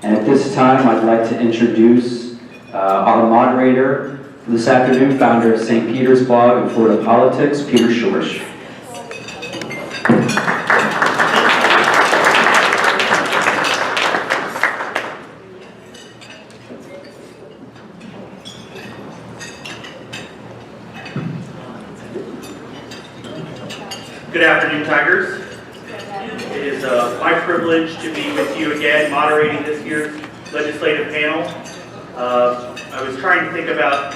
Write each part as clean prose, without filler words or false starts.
And at this time, I'd like to introduce our moderator for this afternoon, founder of St. Peter's blog and Florida Politics, Peter Schorsch. Good afternoon, Tigers. It is my privilege to be with you again, moderating this year's legislative panel. I was trying to think about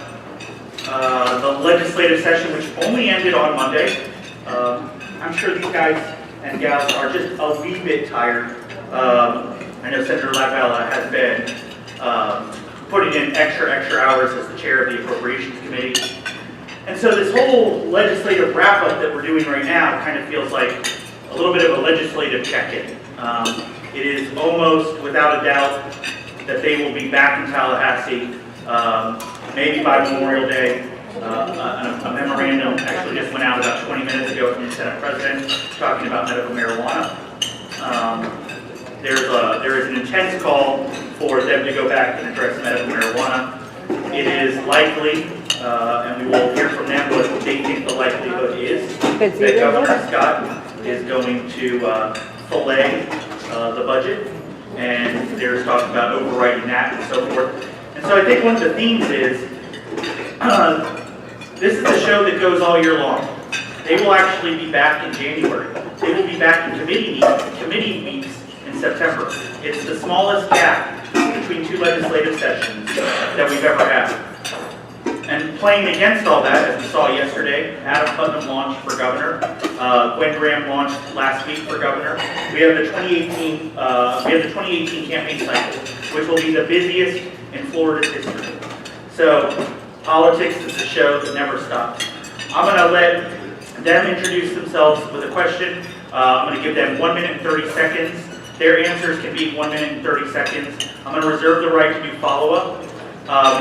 the legislative session, which only ended on Monday. I'm sure these guys and gals are just a wee bit tired. I know Senator Latvala has been putting in extra hours as the chair of the Appropriations Committee. And so this whole legislative wrap-up that we're doing right now kind of feels like a little bit of a legislative check-in. It is almost without a doubt that they will be back in Tallahassee, maybe by Memorial Day. A memorandum actually just went out about 20 minutes ago from the Senate President talking about medical marijuana. There is an intense call for them to go back and address medical marijuana. It is likely, and we will hear from them what they think the likelihood is, that Governor Scott is going to fillet the budget, and there's talk about overriding that and so forth. And so I think one of the themes is, this is a show that goes all year long. They will actually be back in January. They will be back in committee weeks in September. It's the smallest gap between two legislative sessions that we've ever had. And playing against all that, as we saw yesterday, Adam Putnam launched for governor. Wengay launched last week for governor. We have the 2018 campaign cycle, which will be the busiest in Florida's history. So politics is a show that never stops. I'm going to let them introduce themselves with a question. I'm going to give them 1 minute and 30 seconds. Their answers can be 1 minute and 30 seconds. I'm going to reserve the right to do follow-up.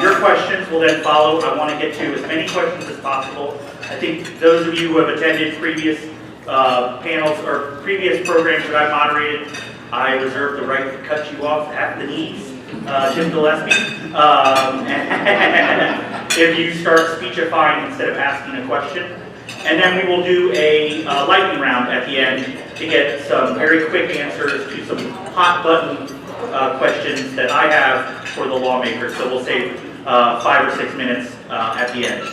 Your questions will then follow. I want to get to as many questions as possible. I think those of you who have attended previous panels or previous programs that I've moderated, I reserve the right to cut you off at the knees, Jim Gillespie, if you start speechifying instead of asking a question. And then we will do a lightning round at the end to get some very quick answers to some hot button questions that I have for the lawmakers. So we'll save 5 or 6 minutes at the end.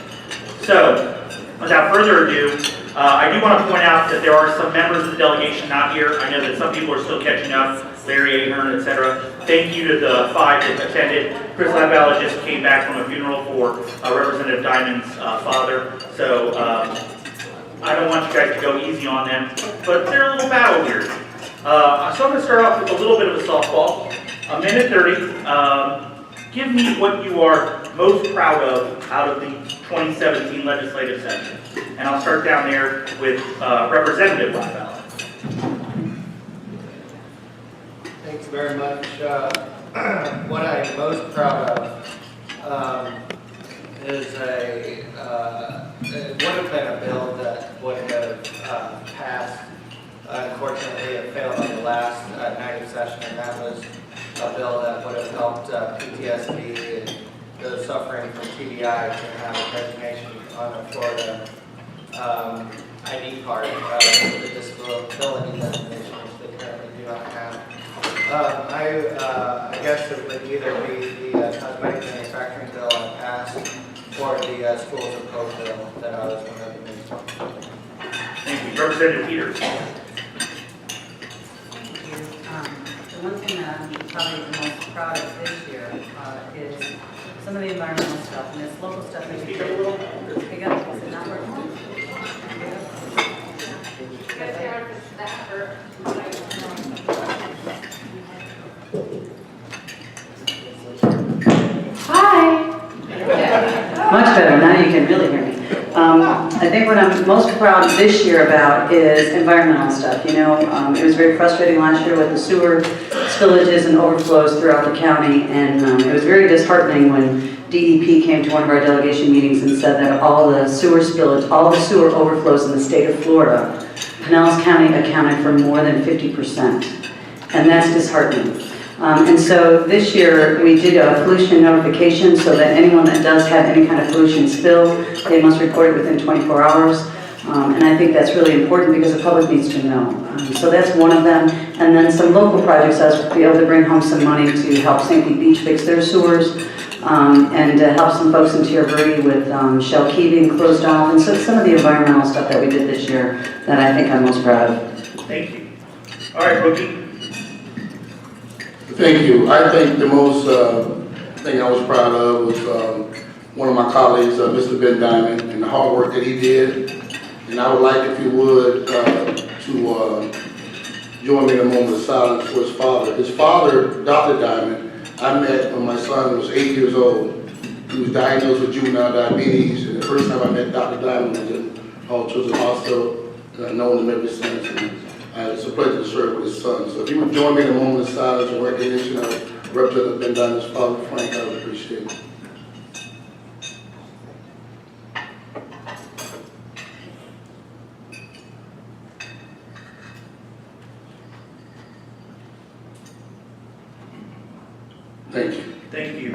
So without further ado, I do want to point out that there are some members of the delegation not here. I know that some people are still catching up, Larry Ahern, etc. Thank you to the 5 that attended. Chris Latvala just came back from a funeral for Representative Diamond's father. So I don't want you guys to go easy on them, but they're a little battle here. So I'm going to start off with a little bit of a softball. A minute 30. Give me what you are most proud of out of the 2017 legislative session. And I'll start down there with Representative Latvala. Thanks very much. What I'm most proud of is it would have been a bill that would have passed. Unfortunately, it failed on the last night of session, and that was a bill that would have helped PTSD and those suffering from TBI to have a designation on a Florida ID card with the disability designation, which they currently do not have. I guess it would either be the cosmetic manufacturing bill I passed or the schools of code bill that I was one of the main. Thank you. Representative Peters. The one thing that I'm probably the most proud of this year is some of the environmental stuff, and it's local stuff that we do. Pick up, is it not working? Hi! Much better, now you can really hear me. I think what I'm most proud this year about is environmental stuff. You know, it was very frustrating last year with the sewer spillages and overflows throughout the county, and it was very disheartening when DEP came to one of our delegation meetings and said that all the sewer spillage, all the sewer overflows in the state of Florida, Pinellas County accounted for more than 50%, and that's disheartening. And so this year, we did a pollution notification so that anyone that does have any kind of pollution spill, they must report it within 24 hours. And I think that's really important because the public needs to know. So that's one of them. And then some local projects, I was be able to bring home some money to help St. Pete Beach fix their sewers, and to help some folks in Tier with Shell Key being closed off. And so some of the environmental stuff that we did this year that I think I'm most proud of. Thank you. All right, Rookie. Thank you. I think the most thing I was proud of was one of my colleagues, Mr. Ben Diamond, and the hard work that he did. And I would like, if you would, to join me in a moment of silence for his father. His father, Dr. Diamond, I met when my son was 8 years old. He was diagnosed with juvenile diabetes, and the first time I met Dr. Diamond was in All Children's Hospital, and I've known him ever since. And it's a pleasure to serve with his son. So if you would join me in a moment of silence in recognition of Representative Ben Diamond's father, Frank, I would appreciate it. Thank you. Thank you.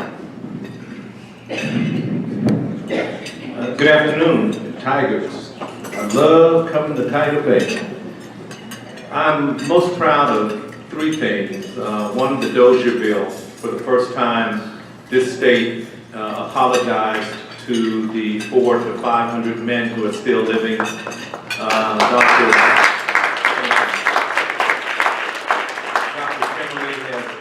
Good afternoon, Tigers. I love coming to Tiger Bay. I'm most proud of three things. One, the Dozier bill. For the first time, this state apologized to the 400 to 500 men who are still living. Dr.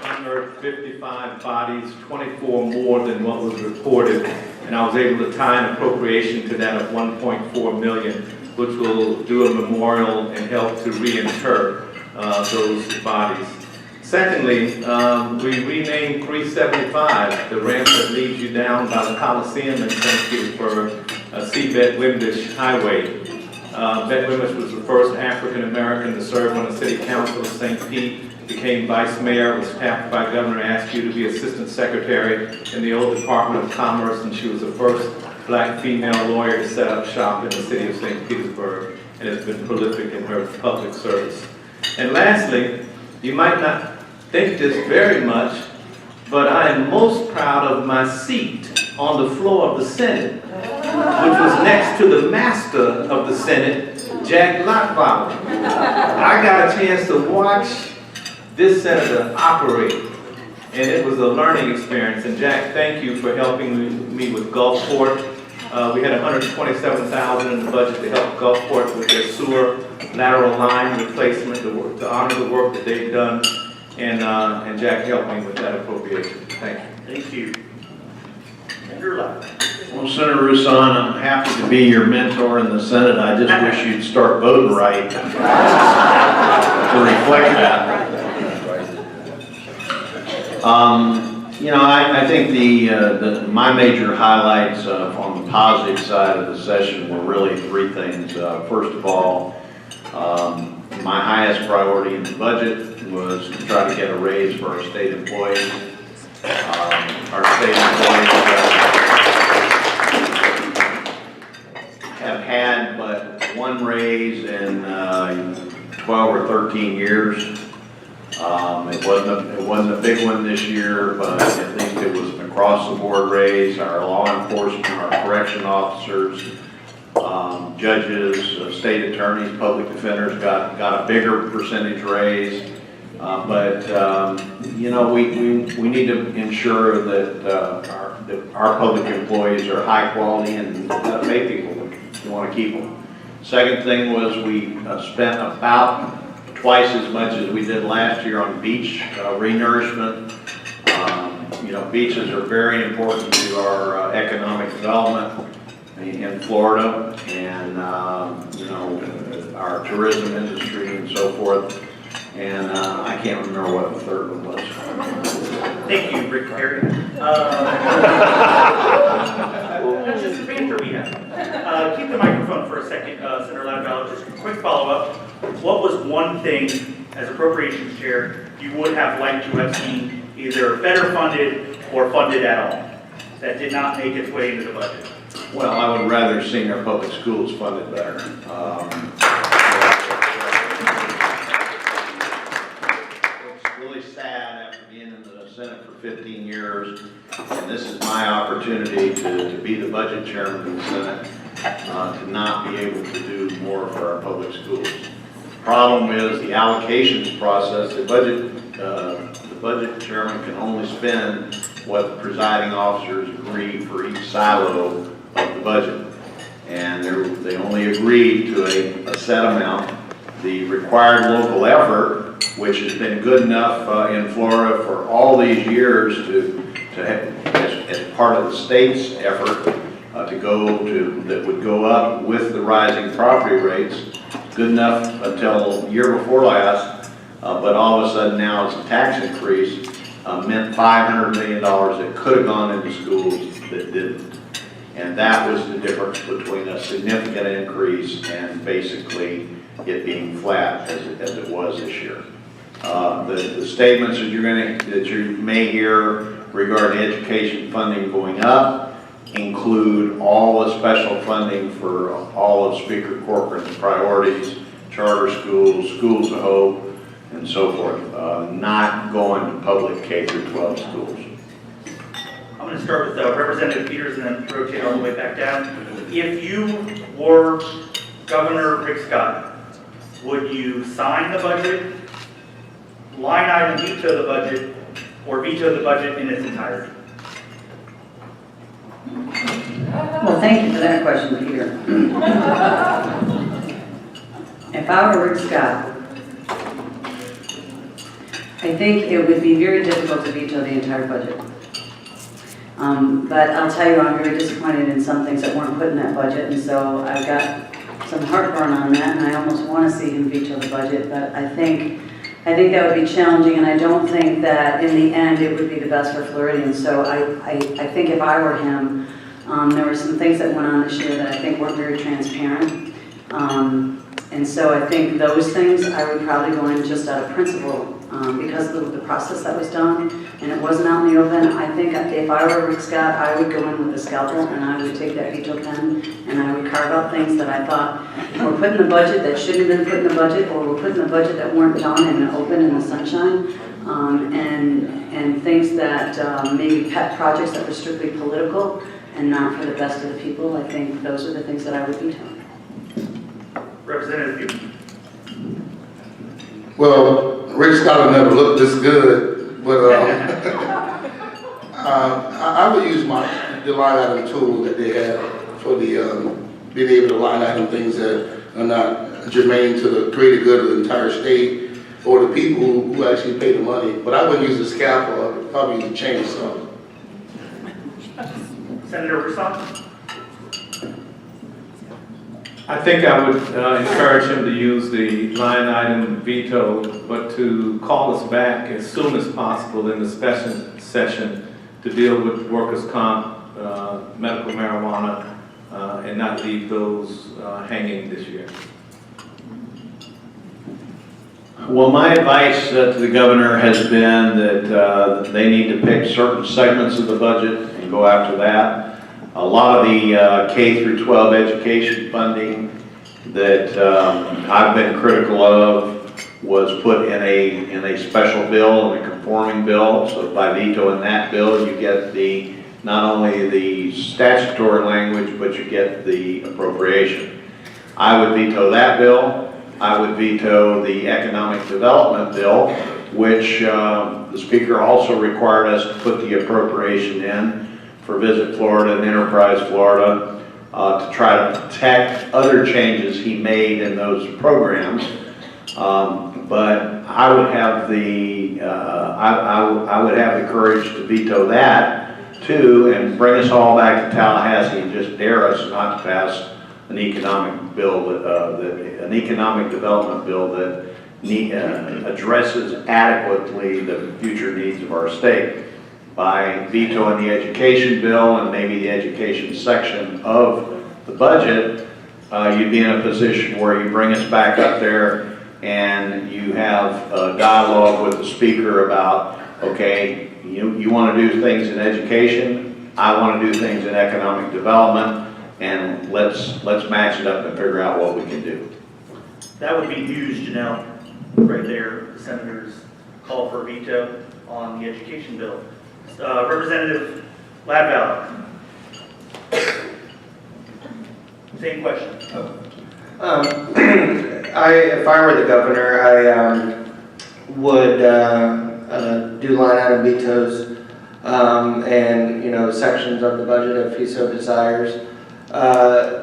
Unearthed 55 bodies, 24 more than what was reported, and I was able to tie an appropriation to that of $1.4 million, which will do a memorial and help to reinter those bodies. Secondly, we renamed 375, the ramp that leads you down by the Coliseum in St. Petersburg, Seabed Wimbish Highway. Bet Wimbish was the first African American to serve on the City Council of St. Pete. Became vice mayor, was tapped by Governor Askew to be assistant secretary in the old Department of Commerce, and she was the first black female lawyer to set up shop in the city of St. Petersburg, and has been prolific in her public service. And lastly, you might not think this very much, but I am most proud of my seat on the floor of the Senate, which was next to the master of the Senate, Jack Latvala. I got a chance to watch this senator operate, and it was a learning experience. And Jack, thank you for helping me with Gulfport. We had $127,000 in the budget to help Gulfport with their sewer lateral line replacement to honor the work that they've done, and Jack helped me with that appropriation. Thank you. Thank you. Senator Love. Well, Senator Rouson, I'm happy to be your mentor in the Senate. I just wish you'd start voting right to reflect that. You know, I think my major highlights on the positive side of the session were really three things. First of all, my highest priority in the budget was to try to get a raise for our state employees. Our state employees have had but one raise in 12 or 13 years. It wasn't a big one this year, but I think it was an across-the-board raise. Our law enforcement, our correction officers, judges, state attorneys, public defenders got a bigger percentage raise. But you know, we need to ensure that our public employees are high quality and pay people. We want to keep them. Second thing was we spent about twice as much as we did last year on beach renourishment. You know, beaches are very important to our economic development in Florida, and you know, our tourism industry and so forth. And I can't remember what the third one was. Thank you, Rick Perry. That's just the banter we have. Keep the microphone for a second, Senator Latvala. Just a quick follow-up. What was one thing, as Appropriations Chair, you would have liked to have seen either better funded or funded at all that did not make its way into the budget? Well, I would rather see our public schools funded better. It's really sad after being in 15 years, and this is my opportunity to be the budget chairman of the Senate, to not be able to do more for our public schools. Problem is the allocations process. The budget chairman can only spend what the presiding officers agree for each silo of the budget, and they only agreed to a set amount. The required local effort, which has been good enough in Florida for all these years to have, as part of the state's effort that would go up with the rising property rates, good enough until year before last, but all of a sudden now it's a tax increase, meant $500 million that could have gone into schools that didn't. And that was the difference between a significant increase and basically it being flat as it was this year. The statements that you may hear regarding education funding going up include all the special funding for all of Speaker Corcoran's priorities, charter schools, schools of hope, and so forth, not going to public K through 12 schools. I'm going to start with Representative Peters and then rotate all the way back down. If you were Governor Rick Scott, would you sign the budget, line item veto the budget, or veto the budget in its entirety? Well, thank you for that question, Peter. If I were Rick Scott, I think it would be very difficult to veto the entire budget. But I'll tell you, I'm very disappointed in some things that weren't put in that budget, and so I've got some heartburn on that, and I almost want to see him veto the budget, but I think that would be challenging, and I don't think that in the end it would be the best for Floridians. So I think if I were him, there were some things that went on this year that I think weren't very transparent. And so I think those things I would probably go in just out of principle because of the process that was done and it wasn't out in the open. I think if I were Rick Scott, I would go in with a scalpel and I would take that veto pen and I would carve out things that I thought were put in the budget that shouldn't have been put in the budget or were put in the budget that weren't done in the open in the sunshine. And things that maybe pet projects that were strictly political and not for the best of the people. I think those are the things that I would veto. Representative Peters. Well, Rick Scott never looked this good, but I would use the line item tool that they have for the being able to line item things that are not germane to the greater good of the entire state or the people who actually pay the money. But I wouldn't use a scalpel, I would probably use a chainsaw. Senator Rouson. I think I would encourage him to use the line item veto, but to call us back as soon as possible in the special session to deal with workers' comp, medical marijuana, and not leave those hanging this year. Well, my advice to the governor has been that they need to pick certain segments of the budget and go after that. A lot of the K through 12 education funding that I've been critical of was put in a special bill, in a conforming bill. So by vetoing that bill, you get not only the statutory language, but you get the appropriation. I would veto that bill. I would veto the economic development bill, which the speaker also required us to put the appropriation in for Visit Florida and Enterprise Florida to try to protect other changes he made in those programs. But I would have I would have the courage to veto that too, and bring us all back to Tallahassee and just dare us not to pass an economic bill, an economic development bill that addresses adequately the future needs of our state. By vetoing the education bill and maybe the education section of the budget, you'd be in a position where you bring us back up there and you have a dialogue with the speaker about, okay, you want to do things in education, I want to do things in economic development, and let's match it up and figure out what we can do. That would be huge, Janelle, right there. The senator's call for a veto on the education bill. Representative Latvala. Same question. If I were the governor, I would do line item vetoes and, sections of the budget if he so desires.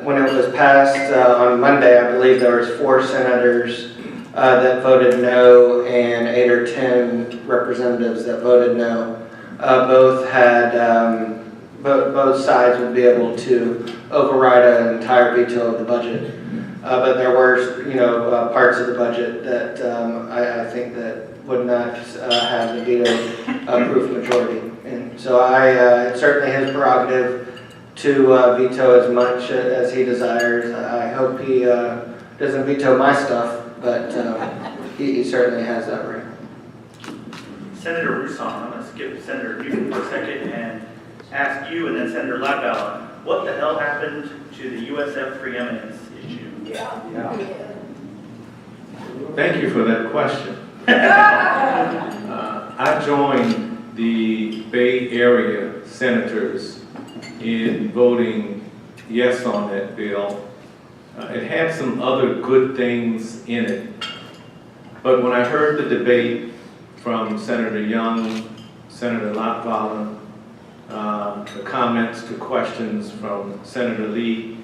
When it was passed on Monday, I believe there was 4 senators that voted no and 8 or 10 representatives that voted no. Both had, both sides would be able to override an entire veto of the budget. But there were, parts of the budget that I think that would not have the veto-proof majority. And so it's certainly his prerogative to veto as much as he desires. I hope he doesn't veto my stuff, but he certainly has that right. Senator Rouson, I'm going to skip Senator Newton for a second and ask you, and then Senator Latvala, what the hell happened to the USF preeminence issue? Thank you for that question. I joined the Bay Area senators in voting yes on that bill. It had some other good things in it, but when I heard the debate from Senator Young, Senator Latvala, the comments to questions from Senator Lee,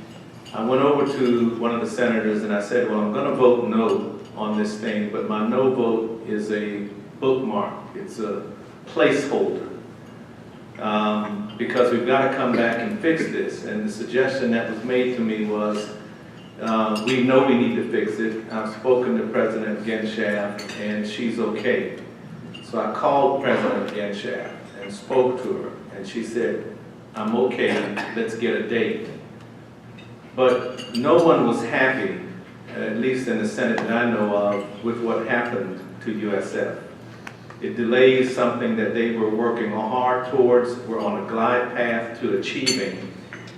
I went over to one of the senators and I said, well, I'm going to vote no on this thing, but my no vote is a bookmark. It's a placeholder. Because we've got to come back and fix this. And the suggestion that was made to me was, we know we need to fix it. I've spoken to President Genshaft and she's okay. So I called President Genshaft and spoke to her and she said, I'm okay, let's get a date. But no one was happy, at least in the Senate that I know of, with what happened to USF. It delays something that they were working hard towards, were on a glide path to achieving.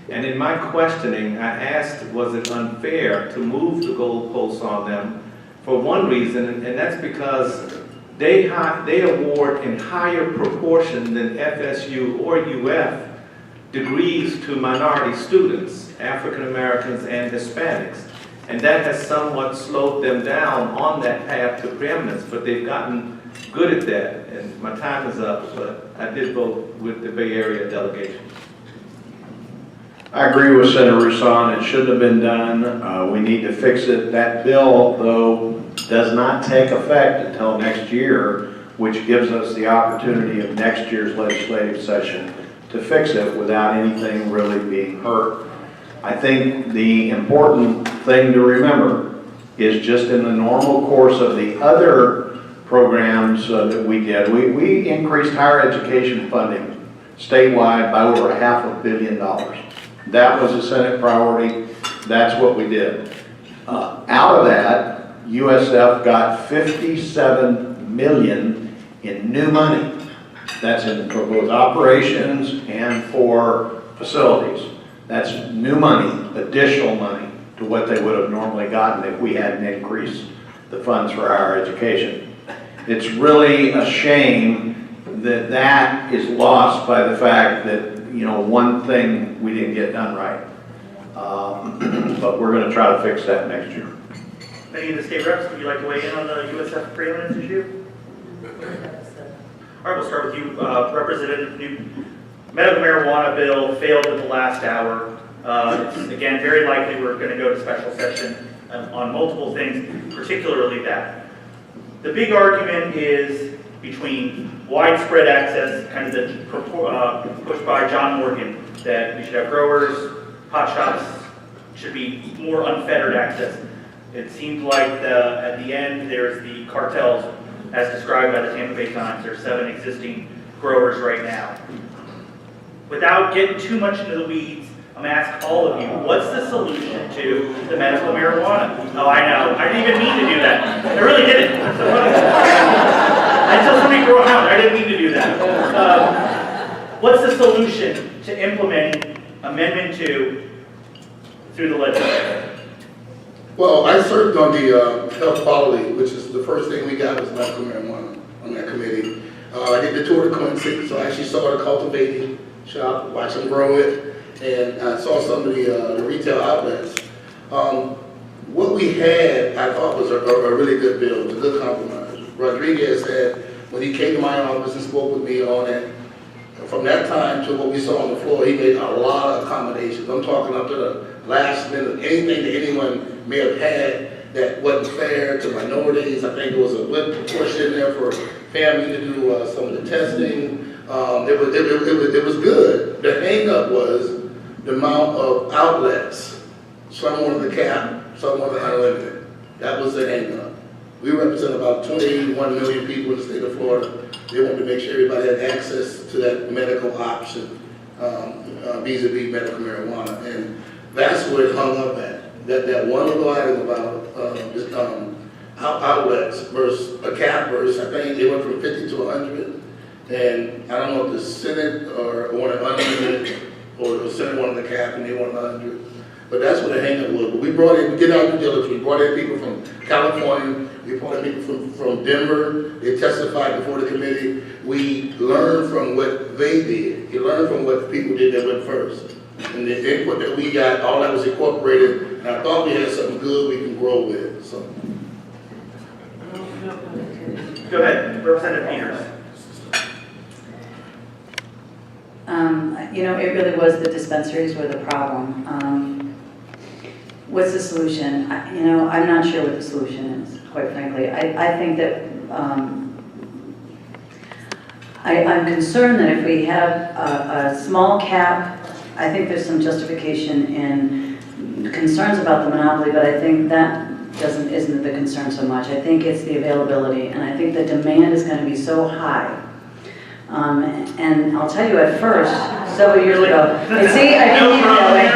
And in my questioning, I asked, was it unfair to move the goalposts on them for one reason, and that's because they award in higher proportion than FSU or UF degrees to minority students, African Americans and Hispanics. And that has somewhat slowed them down on that path to preeminence, but they've gotten good at that. And my time is up, but I did vote with the Bay Area delegation. I agree with Senator Rouson. It shouldn't have been done. We need to fix it. That bill, though, does not take effect until next year, which gives us the opportunity of next year's legislative session to fix it without anything really being hurt. I think the important thing to remember is just in the normal course of the other programs that we did, we increased higher education funding statewide by over $500 million. That was a Senate priority. That's what we did. Out of that, USF got $57 million in new money. That's for both operations and for facilities. That's new money, additional money to what they would have normally gotten if we hadn't increased the funds for higher education. It's really a shame that that is lost by the fact that, one thing we didn't get done right. But we're going to try to fix that next year. Any of the state reps, would you like to weigh in on the USF preeminence issue? All right, we'll start with you, Representative Newton. Medical marijuana bill failed in the last hour. It's, again, very likely we're going to go to special session on multiple things, particularly that. The big argument is between widespread access, kind of the push by John Morgan, that we should have growers, pot shops, should be more unfettered access. It seems like at the end there's the cartels, as described by the Tampa Bay Times. There's 7 existing growers right now. Without getting too much into the weeds, I'm going to ask all of you, what's the solution to the medical marijuana? Oh, I know. I didn't even mean to do that. I really didn't. Until somebody threw them out, I didn't mean to do that. What's the solution to implementing Amendment 2 through the legislature? Well, I served on the health quality, which is the first thing we got was medical marijuana on that committee. I did the tour to Quincy, so I actually saw the cultivating shop, watched them grow it, and I saw some of the retail outlets. What we had, I thought was a really good bill, it was a good compromise. Rodriguez said, when he came to my office and spoke with me on it, from that time to what we saw on the floor, he made a lot of accommodations. I'm talking up to the last minute, anything that anyone may have had that wasn't fair to minorities. I think there was a good portion in there for family to do some of the testing. It was good. The hang up was the amount of outlets. Some wanted the cap, some wanted unlimited. That was the hang up. We represent about 21 million people in the state of Florida. They wanted to make sure everybody had access to that medical option, vis-a-vis medical marijuana. And that's where it hung up at. That one little item about outlets versus a cap versus, I think they went from 50 to 100. And I don't know if the Senate or wanted unlimited or the Senate wanted the cap and they wanted 100. But that's what the hang-up was. But we brought in, we did our due diligence. We brought in people from California. We brought in people from Denver. They testified before the committee. We learned from what they did. You learn from what people did that went first. And the input that we got, all that was incorporated. And I thought we had something good we can grow with. So. Go ahead, Representative Peters. You know, it really was the dispensaries were the problem. What's the solution? You know, I'm not sure what the solution is, quite frankly. I think that I'm concerned that if we have a small cap, I think there's some justification in concerns about the monopoly, but I think that isn't the concern so much. I think it's the availability, and I think the demand is going to be so high. And I'll tell you, at first, several years ago, and see, I didn't even know it.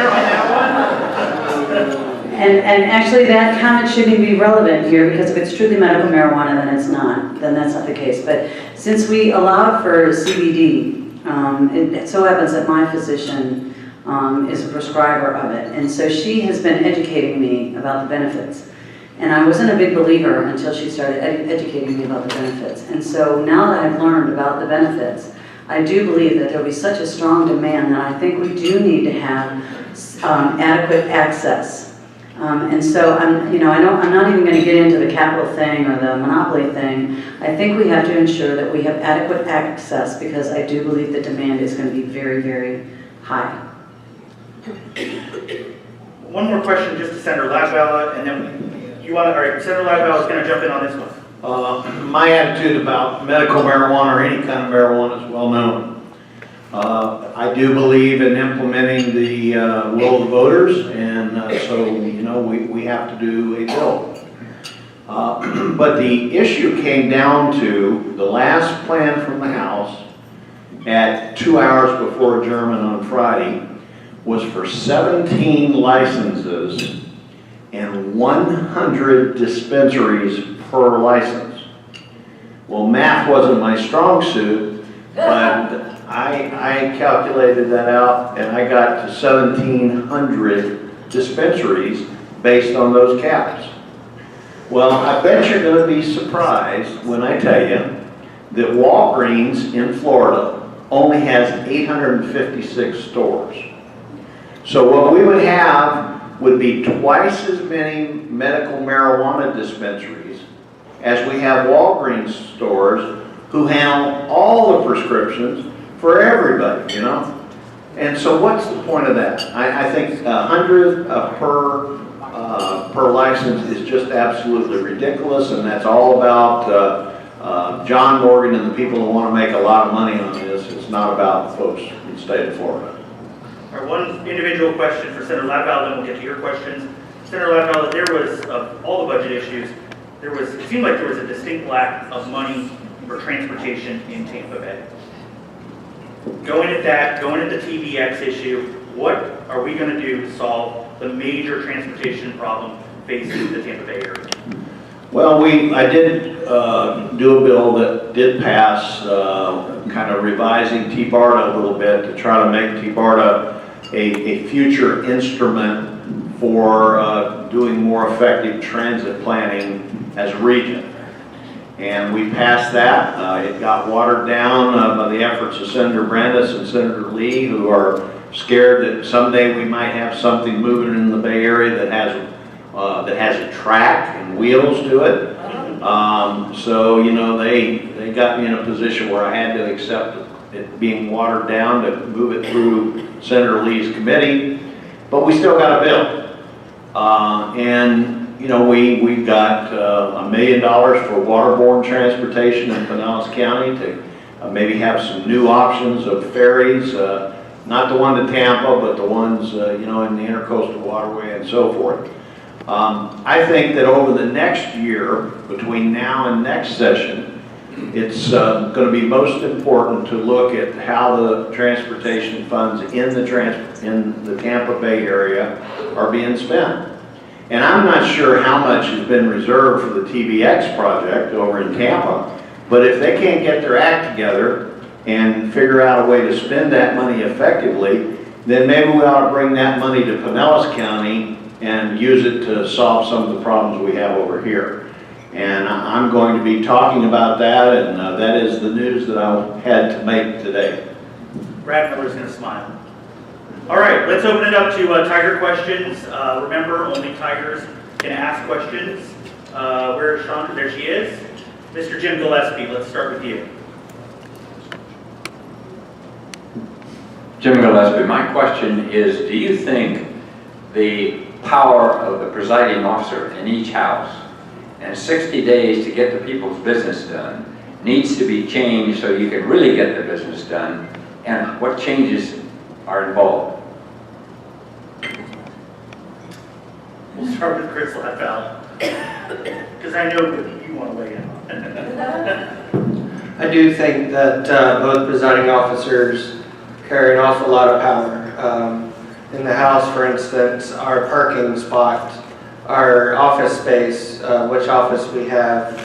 And actually, that comment shouldn't even be relevant here, because if it's truly medical marijuana, then it's not. Then that's not the case. But since we allow for CBD, it so happens that my physician is a prescriber of it, and so she has been educating me about the benefits. And I wasn't a big believer until she started educating me about the benefits. And so now that I've learned about the benefits, I do believe that there'll be such a strong demand that I think we do need to have adequate access. And so I'm not even going to get into the capital thing or the monopoly thing. I think we have to ensure that we have adequate access, because I do believe the demand is going to be very, very high. One more question just to Senator Latvala, and then all right, Senator Latvala is going to jump in on this one. My attitude about medical marijuana or any kind of marijuana is well known. I do believe in implementing the will of the voters, and so you know we have to do a bill. But the issue came down to the last plan from the House at 2 hours before adjournment on Friday was for 17 licenses and 100 dispensaries per license. Well, math wasn't my strong suit, but I calculated that out and I got to 1,700 dispensaries based on those caps. Well, I bet you're going to be surprised when I tell you that Walgreens in Florida only has 856 stores. So what we would have would be twice as many medical marijuana dispensaries as we have Walgreens stores who handle all the prescriptions for everybody, you know? And so what's the point of that? I think 100 per license is just absolutely ridiculous, and that's all about John Morgan and the people who want to make a lot of money on this. It's not about the folks in the state of Florida. All right, one individual question for Senator Latvala, then we'll get to your questions. Senator Latvala, there was, of all the budget issues, it seemed like there was a distinct lack of money for transportation in Tampa Bay. Going at the TVX issue, what are we going to do to solve the major transportation problem facing the Tampa Bay area? Well, I did do a bill that did pass, kind of revising TBARTA a little bit to try to make TBARTA a future instrument for doing more effective transit planning as a region. and we passed that. It got watered down by the efforts of Senator Brandis and Senator Lee, who are scared that someday we might have something moving in the Bay Area that has a track and wheels to it. So, you know, they got me in a position where I had to accept it being watered down to move it through Senator Lee's committee, but we still got a bill. And, you know, we've got $1 million for waterborne transportation in Pinellas County to maybe have some new options of ferries, not the one to Tampa, but the ones, you know, in the intercoastal waterway and so forth. I think that over the next year, between now and next session, it's going to be most important to look at how the transportation funds in the Tampa Bay area are being spent. And I'm not sure how much has been reserved for the TBX project over in Tampa, but if they can't get their act together and figure out a way to spend that money effectively, then maybe we ought to bring that money to Pinellas County and use it to solve some of the problems we have over here. And I'm going to be talking about that, and that is the news that I had to make today. Brad Miller's going to smile. All right, let's open it up to Tiger questions. Remember, only Tigers can ask questions. Where is Chandra? There she is. Mr. Jim Gillespie, let's start with you. Jim Gillespie, my question is, do you think the power of the presiding officer in each house and 60 days to get the people's business done needs to be changed so you can really get the business done, and what changes are involved? We'll start with Chris Latvala, because I know what you want to weigh in on. I do think that both presiding officers carry an awful lot of power. In the House, for instance, our parking spot, our office space, which office we have,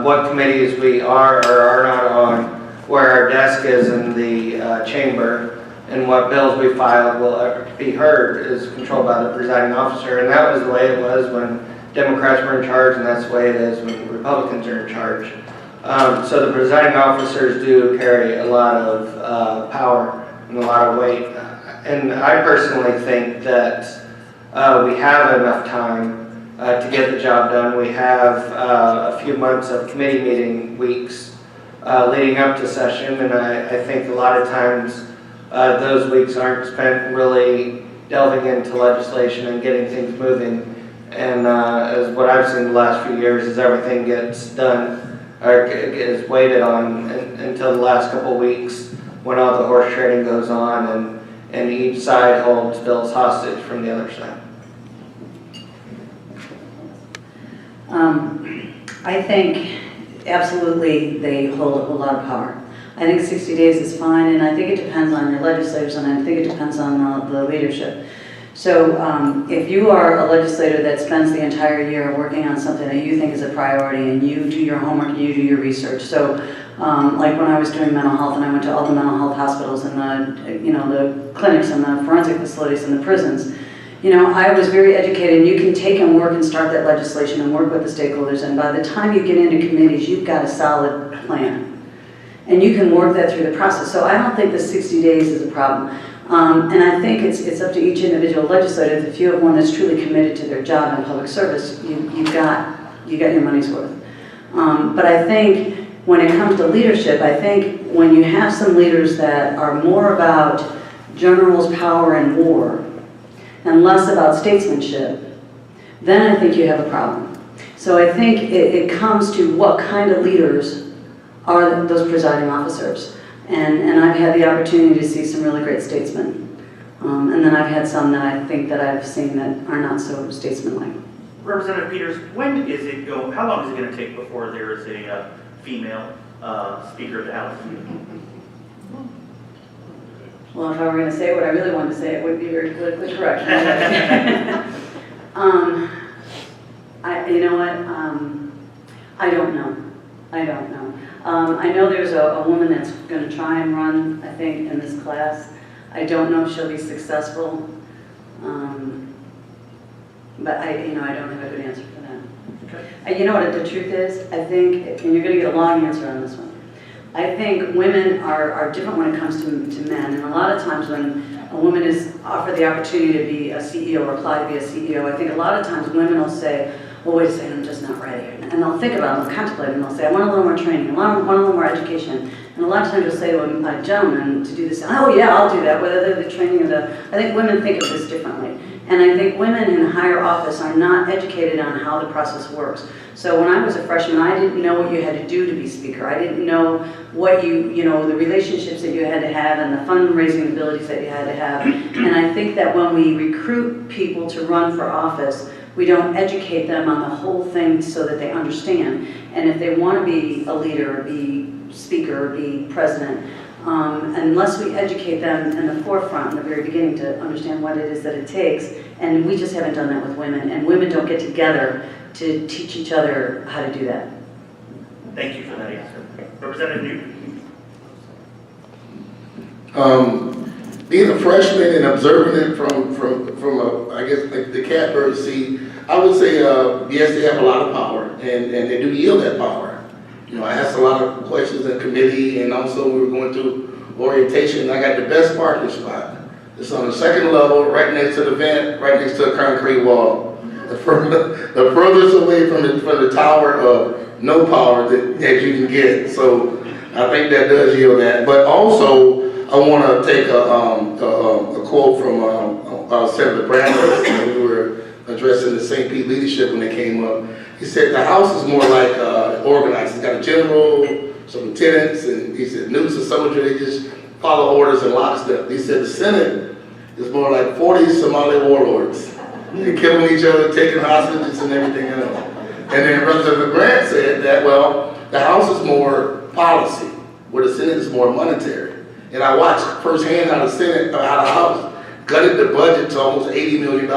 what committees we are or are not on, where our desk is in the chamber, and what bills we filed will ever be heard is controlled by the presiding officer. And that was the way it was when Democrats were in charge, and that's the way it is when Republicans are in charge. So the presiding officers do carry a lot of power and a lot of weight. And I personally think that we have enough time to get the job done. We have a few months of committee meeting weeks leading up to session, and I think a lot of times those weeks aren't spent really delving into legislation and getting things moving. And as what I've seen the last few years is everything gets done or is waited on until the last couple of weeks when all the horse trading goes on and each side holds bills hostage from the other side. I think absolutely they hold a whole lot of power. I think 60 days is fine, and I think it depends on your legislators, and I think it depends on the leadership. So if you are a legislator that spends the entire year working on something that you think is a priority, and you do your homework and you do your research. So like when I was doing mental health, and I went to all the mental health hospitals and the clinics and the forensic facilities and the prisons, I was very educated, and you can take and work and start that legislation and work with the stakeholders, and by the time you get into committees, you've got a solid plan. And you can work that through the process. So I don't think the 60 days is a problem. And I think it's up to each individual legislator. If you have one that's truly committed to their job in public service, you got your money's worth. But I think when it comes to leadership, I think when you have some leaders that are more about generals' power and war and less about statesmanship, then I think you have a problem. So I think it comes to what kind of leaders are those presiding officers. And I've had the opportunity to see some really great statesmen. And then I've had some that I think that I've seen that are not so statesmanlike. Representative Peters, how long is it going to take before there is a female Speaker of the House? Well, if I were going to say what I really wanted to say, it would be very politically correct. You know what? I don't know. I know there's a woman that's going to try and run, I think, in this class. I don't know if she'll be successful, but I don't have a good answer for that. You know what the truth is? I think, and you're going to get a long answer on this one, I think women are different when it comes to men. And a lot of times when a woman is offered the opportunity to be a CEO or apply to be a CEO, I think a lot of times women will say, well, wait a second, I'm just not ready. And they'll think about it, they'll contemplate it, and they'll say, I want a little more training, I want a little more education. And a lot of times you'll say to a gentleman to do this, oh yeah, I'll do that, whether they're the training or the, I think women think of this differently. And I think women in higher office are not educated on how the process works. So when I was a freshman, I didn't know what you had to do to be speaker. I didn't know what you know, the relationships that you had to have and the fundraising abilities that you had to have. And I think that when we recruit people to run for office, we don't educate them on the whole thing so that they understand. And if they want to be a leader, be speaker, be president, unless we educate them in the forefront, in the very beginning, to understand what it is that it takes, and we just haven't done that with women, and women don't get together to teach each other how to do that. Thank you for that answer. Representative Newton. Being a freshman and observing it from a, I guess, like the catbird seat, I would say, yes, they have a lot of power, and they do yield that power. You know, I asked a lot of questions in committee, and also we were going through orientation. I got the best parking spot. It's on the second level, right next to the vent, right next to a concrete wall. The furthest away from the tower of no power that you can get. So I think that does yield that. But also, I want to take a quote from Senator Bramlett when we were addressing the St. Pete leadership when they came up. He said the House is more like organized. It's got a general, some lieutenants, and he said news and soldiers, they just follow orders and lockstep. He said the Senate is more like 40 Somali warlords. They're killing each other, taking hostages and everything else. And then Representative Grant said that, well, the House is more policy, where the Senate is more monetary. And I watched firsthand how the Senate, how the House gutted the budget to almost $80 million.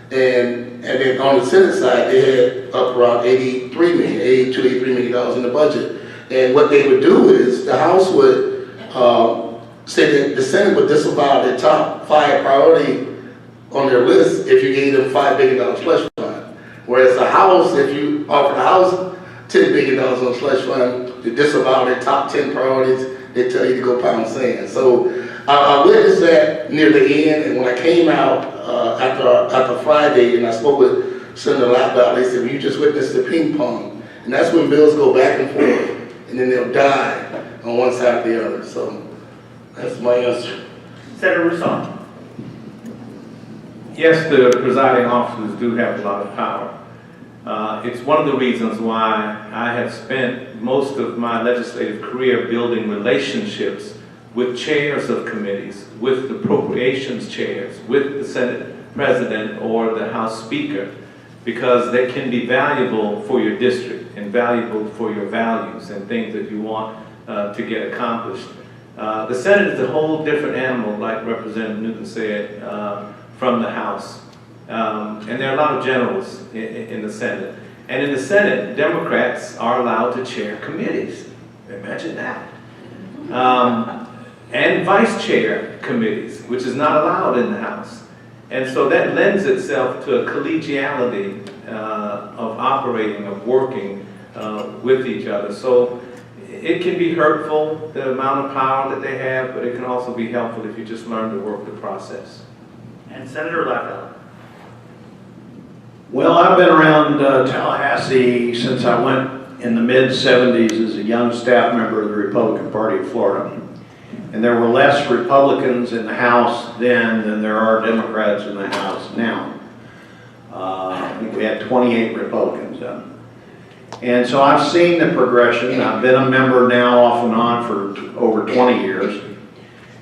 And then on the Senate side, they had up around $83 million in the budget. And what they would do is the House would say that the Senate would disavow their top 5 priority on their list if you gave them $5 billion slush fund. Whereas the House, if you offer the House $10 billion on slush fund to disavow their top 10 priorities, they tell you to go pound sand. So I witnessed that near the end, and when I came out after Friday and I spoke with Senator Latvala, they said, well, you just witnessed the ping pong. And that's when bills go back and forth, and then they'll die on one side or the other. So that's my answer. Senator Rouson. Yes, the presiding officers do have a lot of power. It's one of the reasons why I have spent most of my legislative career building relationships with chairs of committees, with appropriations chairs, with the Senate President or the House Speaker, because they can be valuable for your district and valuable for your values and things that you want to get accomplished. The Senate is a whole different animal, like Representative Newton said, from the House. And there are a lot of generals in the Senate. And in the Senate, Democrats are allowed to chair committees. Imagine that. And vice chair committees, which is not allowed in the House. And so that lends itself to a collegiality of operating, of working with each other. So it can be hurtful, the amount of power that they have, but it can also be helpful if you just learn to work the process. And Senator Latvala. Well, I've been around Tallahassee since I went in the mid-70s as a young staff member of the Republican Party of Florida. And there were less Republicans in the House then than there are Democrats in the House now. I think we had 28 Republicans then. And so I've seen the progression. I've been a member now off and on for over 20 years.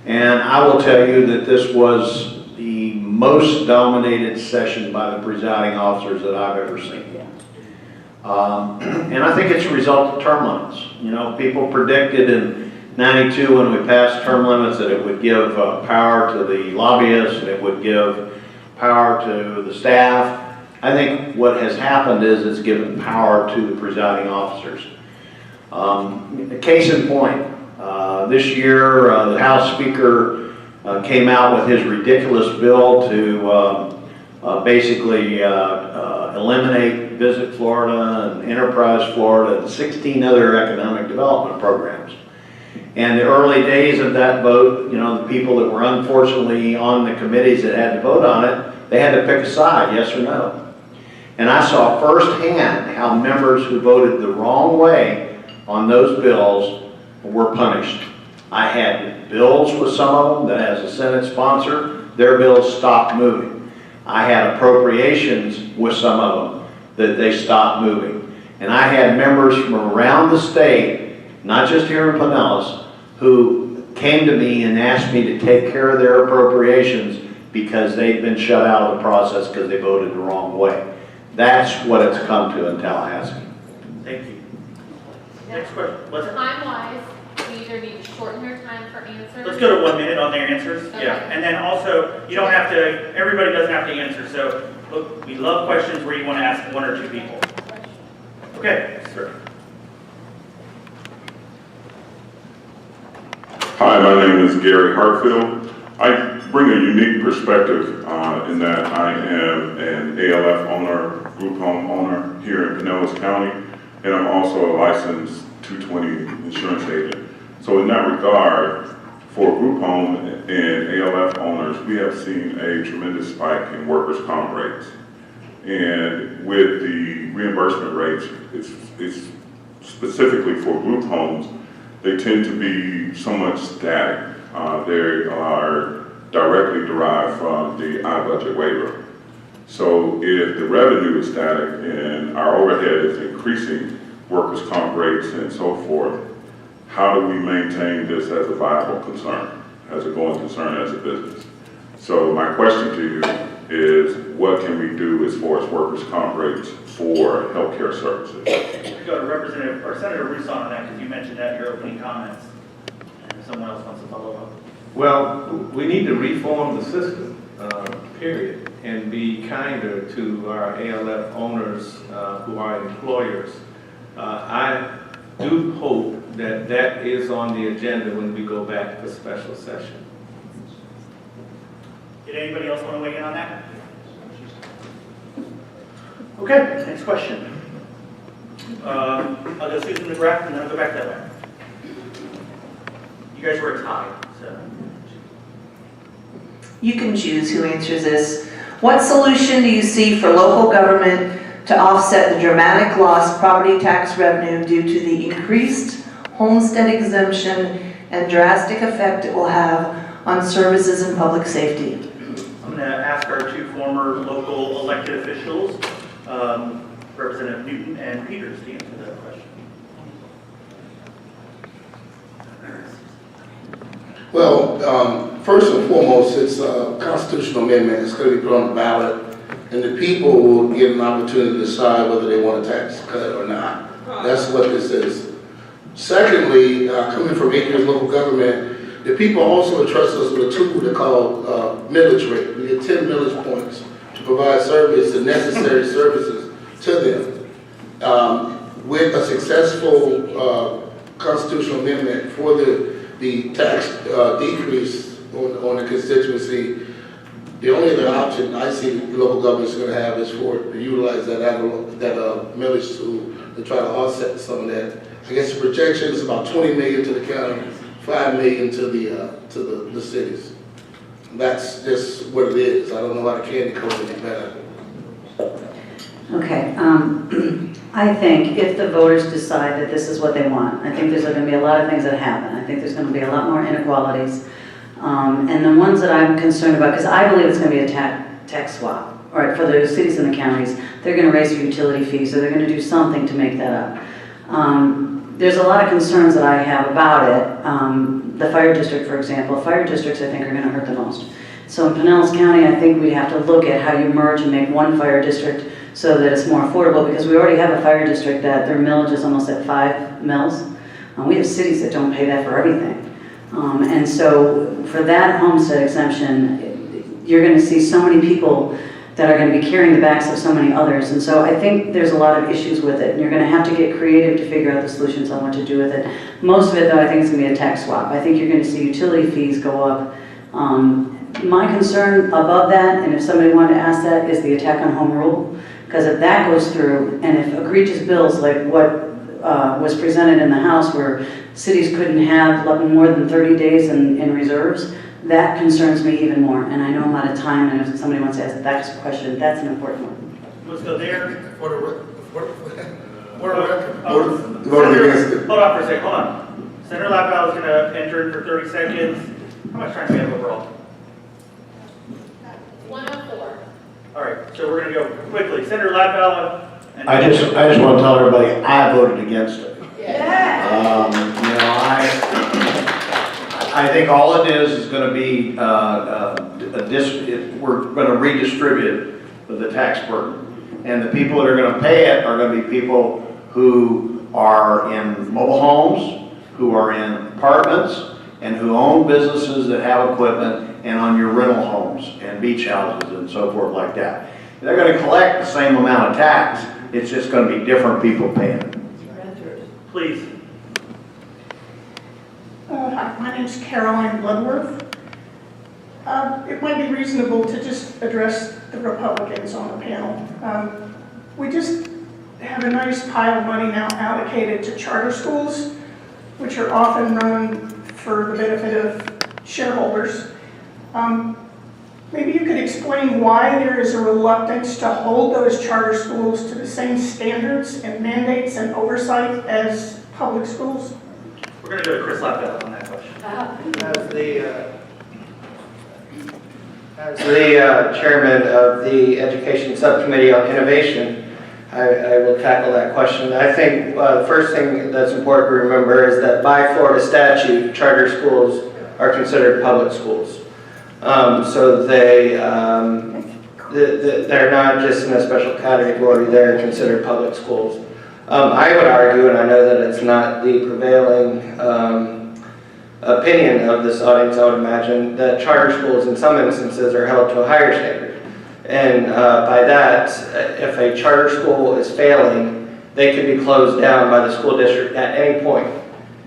And I will tell you that this was the most dominated session by the presiding officers that I've ever seen. And I think it's a result of term limits. You know, people predicted in '92 when we passed term limits that it would give power to the lobbyists and it would give power to the staff. I think what has happened is it's given power to the presiding officers. A case in point, this year the House Speaker came out with his ridiculous bill to basically eliminate Visit Florida and Enterprise Florida and 16 other economic development programs. And the early days of that vote, you know, the people that were unfortunately on the committees that had to vote on it, they had to pick a side, yes or no. And I saw firsthand how members who voted the wrong way on those bills were punished. I had bills with some of them that as a Senate sponsor, their bills stopped moving. I had appropriations with some of them that they stopped moving. And I had members from around the state, not just here in Pinellas, who came to me and asked me to take care of their appropriations because they'd been shut out of the process because they voted the wrong way. That's what it's come to in Tallahassee. Thank you. Next question. Time-wise, we either need to shorten your time for answers. Let's go to 1 minute on their answers. Okay. Yeah, and then also, you don't have to, everybody doesn't have to answer, so look, we love questions where you want to ask 1 or 2 people. Okay, sir. Hi, my name is Gary Hartfield. I bring a unique perspective in that I am an ALF owner, group home owner here in Pinellas County, and I'm also a licensed 220 insurance agent. So in that regard, for group home and ALF owners, we have seen a tremendous spike in workers' comp rates. And with the reimbursement rates, it's specifically for group homes, they tend to be somewhat static. They are directly derived from the I-budget waiver. So if the revenue is static and our overhead is increasing, workers' comp rates and so forth, how do we maintain this as a viable concern, as a going concern as a business? So my question to you is, what can we do as far as workers' comp rates for healthcare services? We go to Representative or Senator Rouson on that because you mentioned that in your opening comments. And if someone else wants to follow up. Well, we need to reform the system, period, and be kinder to our ALF owners who are employers. I do hope that that is on the agenda when we go back to special session. Did anybody else want to weigh in on that? Okay, next question. I'll go Susan McGrath and then I'll go back that way. You guys were a tie, so. You can choose who answers this. What solution do you see for local government to offset the dramatic lost property tax revenue due to the increased homestead exemption and drastic effect it will have on services and public safety? I'm going to ask our 2 former local elected officials, Representative Newton and Peters, to answer that question. Well, first and foremost, it's a constitutional amendment. It's going to be put on the ballot, and the people will get an opportunity to decide whether they want a tax cut or not. That's what this is. Secondly, coming from 8 years local government, the people also entrust us with a tool they call millage rate. We get 10 millage points to provide service, the necessary services to them. With a successful constitutional amendment for the tax decrease on the constituency, the only other option I see the local government is going to have is to utilize that millage tool to try to offset some of that. I guess the projection is about 20 million to the county, 5 million to the cities. That's just what it is. I don't know how the candy code any better. Okay, I think if the voters decide that this is what they want, I think there's going to be a lot of things that happen. I think there's going to be a lot more inequalities. And the ones that I'm concerned about, because I believe it's going to be a tax swap, all right, for the cities and the counties, they're going to raise your utility fees, or they're going to do something to make that up. There's a lot of concerns that I have about it. The fire district, for example, fire districts I think are going to hurt the most. So in Pinellas County, I think we'd have to look at how you merge and make one fire district so that it's more affordable, because we already have a fire district that their millage is almost at 5 mils. We have cities that don't pay that for everything. And so for that homestead exemption, you're going to see so many people that are going to be carrying the backs of so many others. And so I think there's a lot of issues with it, and you're going to have to get creative to figure out the solutions on what to do with it. Most of it, though, I think is going to be a tax swap. I think you're going to see utility fees go up My concern above that, and if somebody wanted to ask that, is the attack on home rule. Because if that goes through, and if egregious bills like what was presented in the House where cities couldn't have more than 30 days in reserves, that concerns me even more. And I know I'm out of time, and if somebody wants to ask that question, that's an important one. Let's go there. Voted against it. Hold on for a second, hold on. Senator Latvala is going to enter in for 30 seconds. How much time do we have overall? 104. All right, so we're going to go quickly. Senator Latvala. I just want to tell everybody, I voted against it. Yeah. You know, I think all it is going to be, we're going to redistribute the tax burden. And the people that are going to pay it are going to be people who are in mobile homes, who are in apartments, and who own businesses that have equipment, and on your rental homes and beach houses and so forth like that. They're going to collect the same amount of tax, it's just going to be different people paying it. Please. Hi, my name's Caroline Bloodworth. It might be reasonable to just address the Republicans on the panel. We just have a nice pile of money now allocated to charter schools, which are often run for the benefit of shareholders. Maybe you could explain why there is a reluctance to hold those charter schools to the same standards and mandates and oversight as public schools? We're going to go to Chris Latvala on that question. As the chairman of the Education Subcommittee on Innovation, I will tackle that question. I think the first thing that's important to remember is that by Florida statute, charter schools are considered public schools. So they're not just in a special category, they're considered public schools. I would argue, and I know that it's not the prevailing opinion of this audience, I would imagine, that charter schools in some instances are held to a higher standard. And by that, if a charter school is failing, they could be closed down by the school district at any point.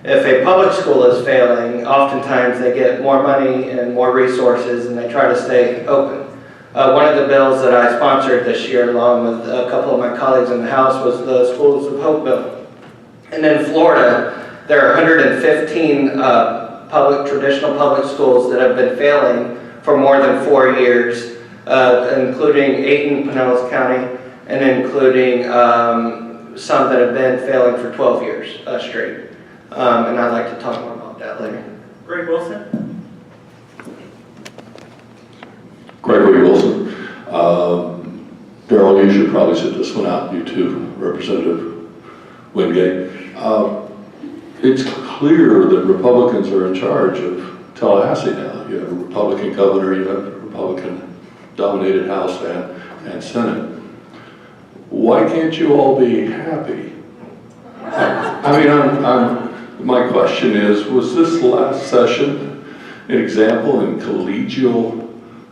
If a public school is failing, oftentimes they get more money and more resources and they try to stay open. One of the bills that I sponsored this year along with a couple of my colleagues in the House was the Schools of Hope bill. And in Florida, there are 115 traditional public schools that have been failing for more than 4 years, including 8 in Pinellas County and including some that have been failing for 12 years straight. And I'd like to talk more about that later. Greg Wilson. Gregory Wilson. Darryl, you should probably sit this one out, you too, Representative Wengay. It's clear that Republicans are in charge of Tallahassee now. You have a Republican governor, you have a Republican-dominated House and Senate. Why can't you all be happy? I mean, my question is, was this last session an example in collegial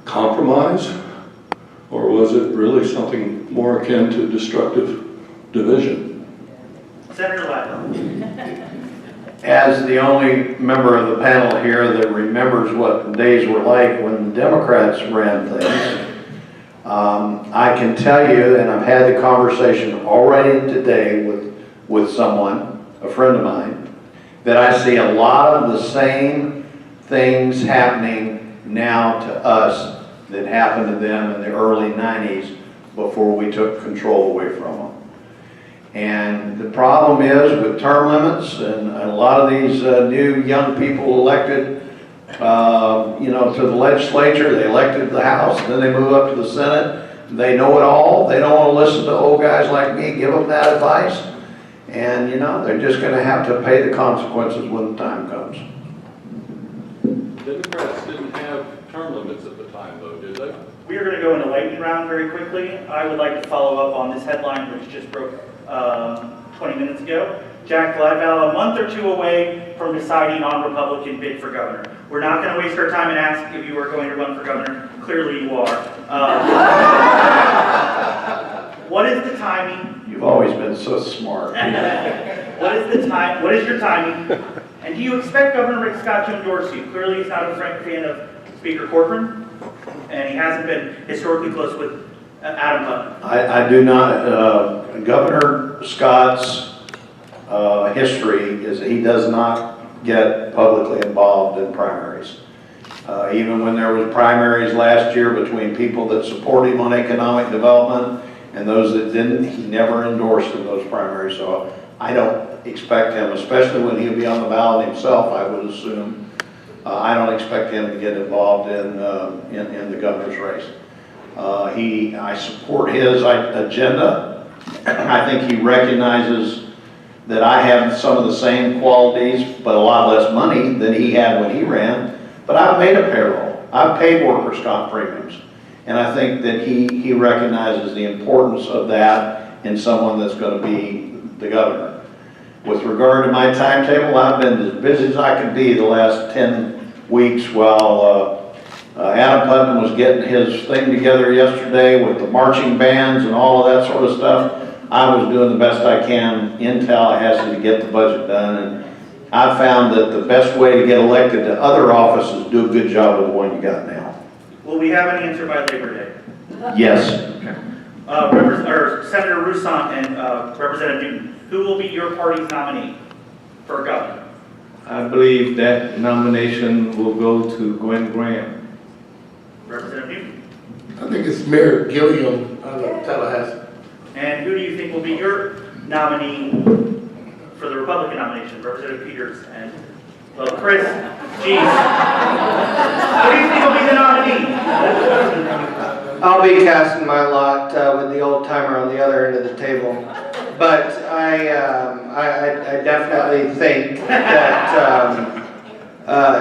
compromise, or was it really something more akin to destructive division? Senator Latvala. As the only member of the panel here that remembers what the days were like when the Democrats ran things, I can tell you, and I've had the conversation already today with someone, a friend of mine, that I see a lot of the same things happening now to us that happened to them in the early 90s before we took control away from them. And the problem is with term limits and a lot of these new young people elected to the legislature, they elected the House, and then they move up to the Senate. They know it all. They don't want to listen to old guys like me, give them that advice. And they're just going to have to pay the consequences when the time comes. Democrats didn't have term limits at the time, though, did they? We are going to go into lightning round very quickly. I would like to follow up on this headline, which just broke 20 minutes ago. Jack Latvala, a month or two away from deciding on Republican bid for governor. We're not going to waste our time and ask if you are going to run for governor. Clearly you are. What is the timing? You've always been so smart. What is your timing? And do you expect Governor Rick Scott to endorse you? Clearly he's not a fan of Speaker Corcoran. and he hasn't been historically close with Adam Putnam. I do not, Governor Scott's history is that he does not get publicly involved in primaries. Even when there was primaries last year between people that support him on economic development and those that didn't, he never endorsed in those primaries. So I don't expect him, especially when he'll be on the ballot himself, I would assume, I don't expect him to get involved in the governor's race. I support his agenda. I think he recognizes that I have some of the same qualities, but a lot less money than he had when he ran. But I've made a payroll. I've paid workers' comp premiums. And I think that he recognizes the importance of that in someone that's going to be the governor. With regard to my timetable, I've been as busy as I could be the last 10 weeks while Adam Putnam was getting his thing together yesterday with the marching bands and all of that sort of stuff. I was doing the best I can in Tallahassee to get the budget done. And I found that the best way to get elected to other offices is do a good job with the one you got now. Will we have an answer by Labor Day? Yes. Senator Rouson and Representative Newton, who will be your party's nominee for governor? I believe that nomination will go to Gwen Graham. Representative Newton. I think it's Mayor Gilliam out of Tallahassee. And who do you think will be your nominee for the Republican nomination? Representative Peters and, well, Chris, geez. Who do you think will be the nominee? I'll be casting my lot with the old timer on the other end of the table. But I definitely think that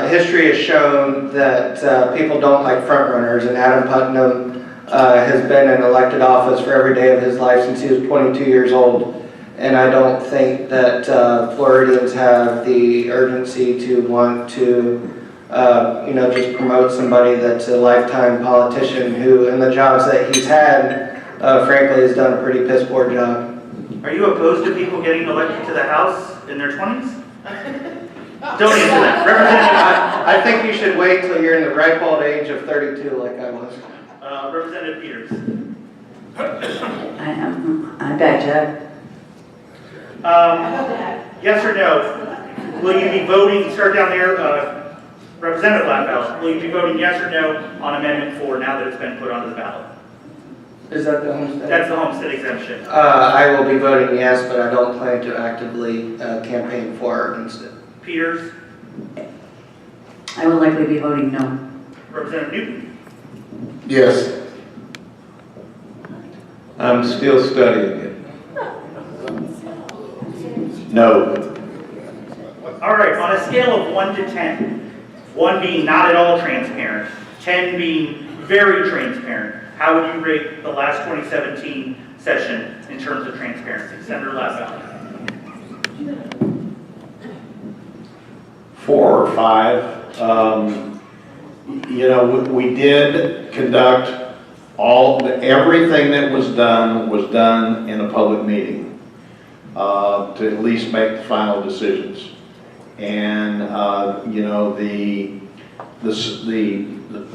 history has shown that people don't like front runners, and Adam Putnam has been in elected office for every day of his life since he was 22 years old. And I don't think that Floridians have the urgency to want to just promote somebody that's a lifetime politician who, in the jobs that he's had, frankly, has done a pretty piss poor job. Are you opposed to people getting elected to the House in their 20s? Don't answer that. Representative. I think you should wait till you're in the ripe old age of 32 like I was. Representative Peters. I back Jack. Yes or no? Will you be voting, start down there, Representative Latvala, will you be voting yes or no on Amendment 4 now that it's been put onto the ballot? Is that the homestead? That's the homestead exemption. I will be voting yes, but I don't plan to actively campaign for or against it. Peters? I will likely be voting no. Representative Newton? Yes. I'm still studying it. No. All right, on a scale of 1 to 10, 1 being not at all transparent, 10 being very transparent, how would you rate the last 2017 session in terms of transparency? Senator Latvala. 4 or 5. We did conduct everything that was done in a public meeting to at least make the final decisions. And the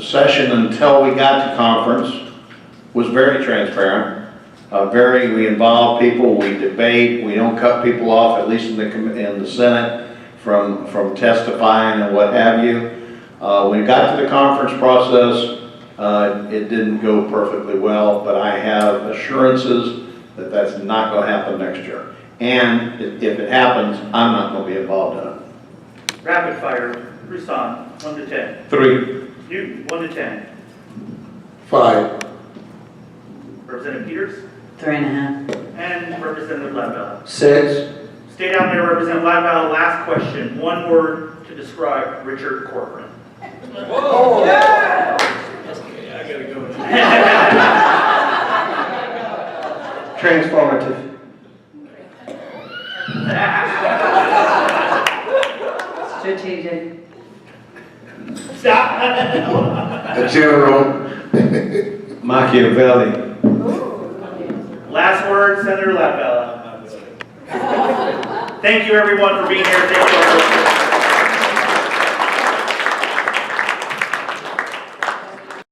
session until we got to conference was very transparent. We involve people, we debate, we don't cut people off, at least in the Senate, from testifying and what have you. When we got to the conference process, it didn't go perfectly well, but I have assurances that that's not going to happen next year. And if it happens, I'm not going to be involved in it. Rapid fire, Rouson, 1 to 10. 3. Newton, 1 to 10. 5. Representative Peters? 3.5. And Representative Latvala. 6. Stay down there, Representative Latvala. Last question. 1 word to describe Richard Corcoran. Whoa! Yeah. I gotta go. Transformative. Strategic. Stop. A general. Machiavelli. Last word, Senator Latvala. Thank you, everyone, for being here. Thank you.